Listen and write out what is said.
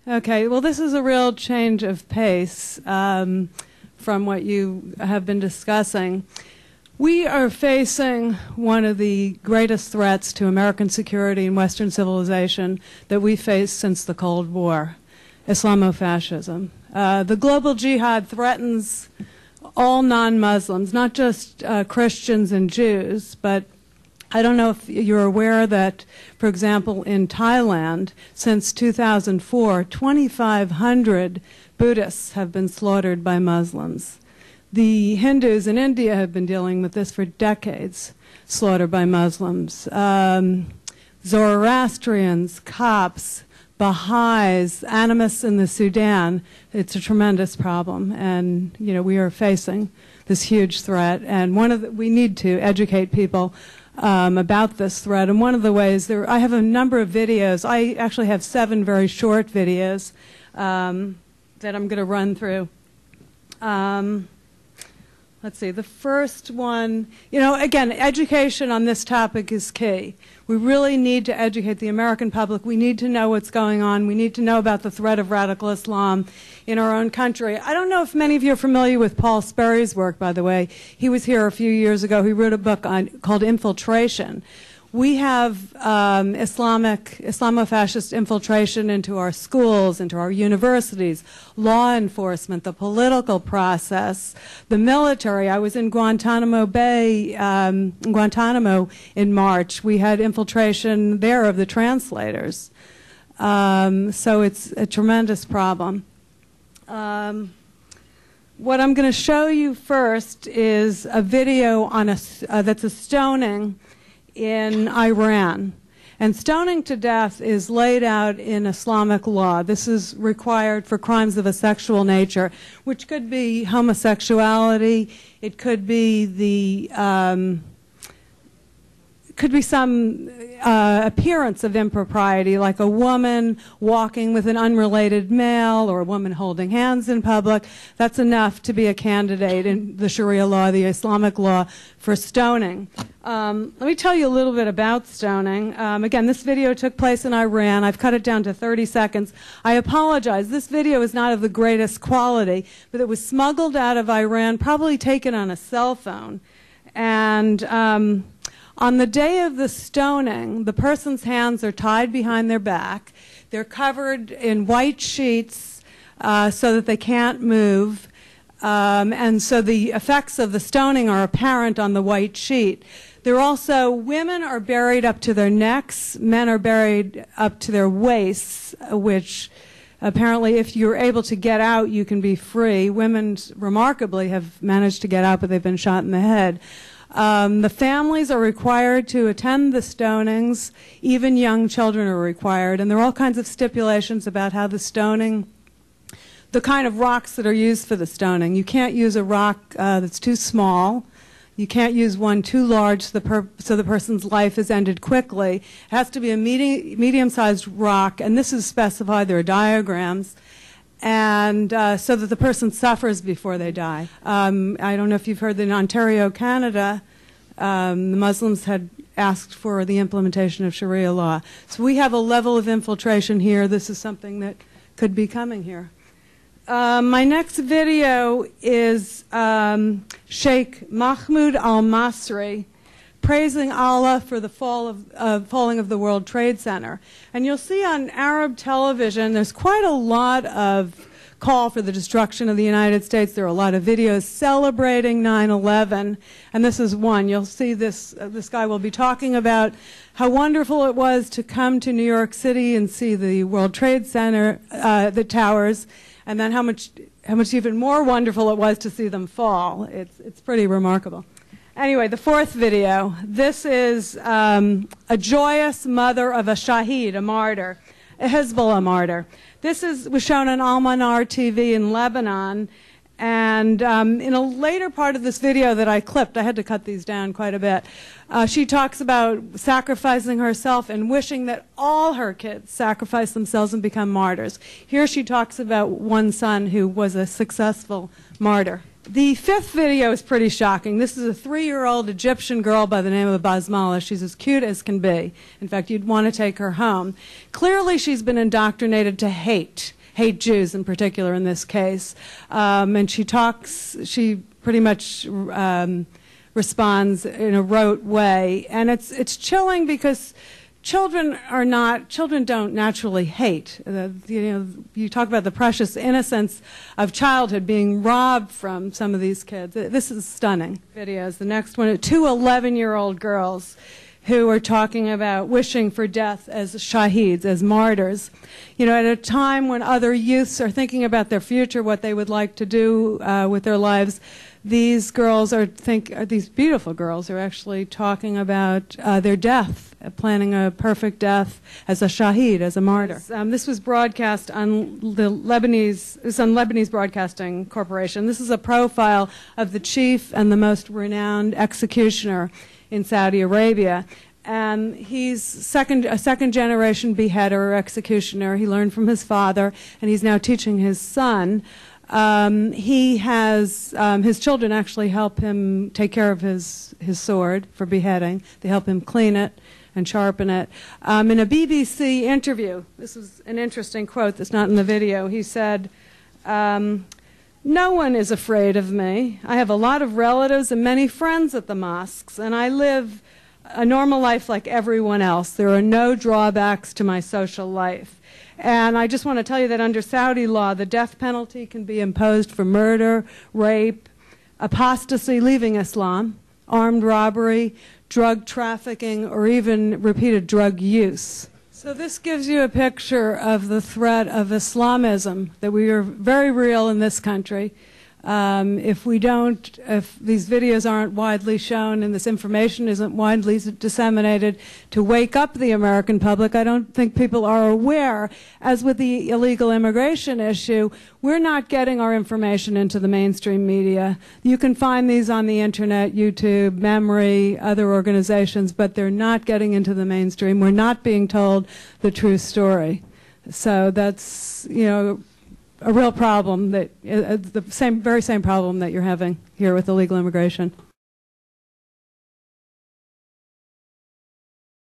Okay, well, this is a real change of pace from what you have been discussing. We are facing one of the greatest threats to American security and Western civilization that we faced since the Cold War, Islamofascism. The global jihad threatens all non-Muslims, not just Christians and Jews, but I don't know if you're aware that, for example, in Thailand, since 2004, 2,500 Buddhists have been slaughtered by Muslims. The Hindus in India have been dealing with this for decades, slaughtered by Muslims. Zoroastrians, Copts, Baha'is, animists in the Sudan, it's a tremendous problem. And, you know, we are facing this huge threat. And we need to educate people about this threat. And one of the ways, I have a number of videos. I actually have 7 very short videos that I'm going to run through. Let's see, the first one, you know, again, education on this topic is key. We really need to educate the American public. We need to know what's going on. We need to know about the threat of radical Islam in our own country. I don't know if many of you are familiar with Paul Sperry's work, by the way. He was here a few years ago. He wrote a book called Infiltration. We have Islamofascist infiltration into our schools, into our universities, law enforcement, the political process, the military. I was in Guantanamo Bay, Guantanamo in March. We had infiltration there of the translators. So it's a tremendous problem. What I'm going to show you first is a video on that's a stoning in Iran. And stoning to death is laid out in Islamic law. This is required for crimes of a sexual nature, which could be homosexuality, it could be some appearance of impropriety, like a woman walking with an unrelated male or a woman holding hands in public. That's enough to be a candidate in the Sharia law, the Islamic law, for stoning. Let me tell you a little bit about stoning. Again, this video took place in Iran. I've cut it down to 30 seconds. I apologize. This video is not of the greatest quality, but it was smuggled out of Iran, probably taken on a cell phone. And on the day of the stoning, the person's hands are tied behind their back. They're covered in white sheets so that they can't move. And so the effects of the stoning are apparent on the white sheet. Women are buried up to their necks. Men are buried up to their waists, which apparently if you're able to get out, you can be free. Women, remarkably, have managed to get out, but they've been shot in the head. The families are required to attend the stonings. Even young children are required. And there are all kinds of stipulations about how the stoning, the kind of rocks that are used for the stoning. You can't use a rock that's too small. You can't use one too large so the person's life is ended quickly. It has to be a medium-sized rock, and this is specified. There are diagrams. And so that the person suffers before they die. I don't know if you've heard that in Ontario, Canada, the Muslims had asked for the implementation of Sharia law. So we have a level of infiltration here. This is something that could be coming here. My next video is Sheikh Mahmoud al-Masri praising Allah for the falling of the World Trade Center. And you'll see on Arab television there's quite a lot of call for the destruction of the United States. There are a lot of videos celebrating 9/11, and this is one. You'll see this guy will be talking about how wonderful it was to come to New York City and see the World Trade Center, the towers, and then how much even more wonderful it was to see them fall. It's pretty remarkable. Anyway, the fourth video. This is a joyous mother of a shaheed, a martyr, a Hezbollah martyr. This was shown on Al-Manar TV in Lebanon. And in a later part of this video that I clipped, I had to cut these down quite a bit, she talks about sacrificing herself and wishing that all her kids sacrifice themselves and become martyrs. Here she talks about one son who was a successful martyr. The fifth video is pretty shocking. This is a 3-year-old Egyptian girl by the name of Basmala. She's as cute as can be. In fact, you'd want to take her home. Clearly, she's been indoctrinated to hate Jews in particular in this case. And she pretty much responds in a rote way. And it's chilling because children don't naturally hate. You talk about the precious innocence of childhood being robbed from some of these kids. This is stunning. Videos. The next one, 2 11-year-old girls who are talking about wishing for death as shaheeds, as martyrs. At a time when other youths are thinking about their future, what they would like to do with their lives, these girls these beautiful girls are actually talking about their death, planning a perfect death as a shaheed, as a martyr. This was broadcast on Lebanese Broadcasting Corporation. This is a profile of the chief and the most renowned executioner in Saudi Arabia. And he's a second-generation beheader or executioner. He learned from his father, and he's now teaching his son. He has his children actually help him take care of his sword for beheading. They help him clean it and sharpen it. In a BBC interview, this is an interesting quote that's not in the video, he said, "No one is afraid of me. I have a lot of relatives and many friends at the mosques, and I live a normal life like everyone else. There are no drawbacks to my social life." And I just want to tell you that under Saudi law, the death penalty can be imposed for murder, rape, apostasy, leaving Islam, armed robbery, drug trafficking, or even repeated drug use. So this gives you a picture of the threat of Islamism, that we are very real in this country. If these videos aren't widely shown and this information isn't widely disseminated to wake up the American public, I don't think people are aware. As with the illegal immigration issue, we're not getting our information into the mainstream media. You can find these on the internet, YouTube, Memory, other organizations, but they're not getting into the mainstream. We're not being told the true story. So that's, a real problem, that the very same problem that you're having here with illegal immigration.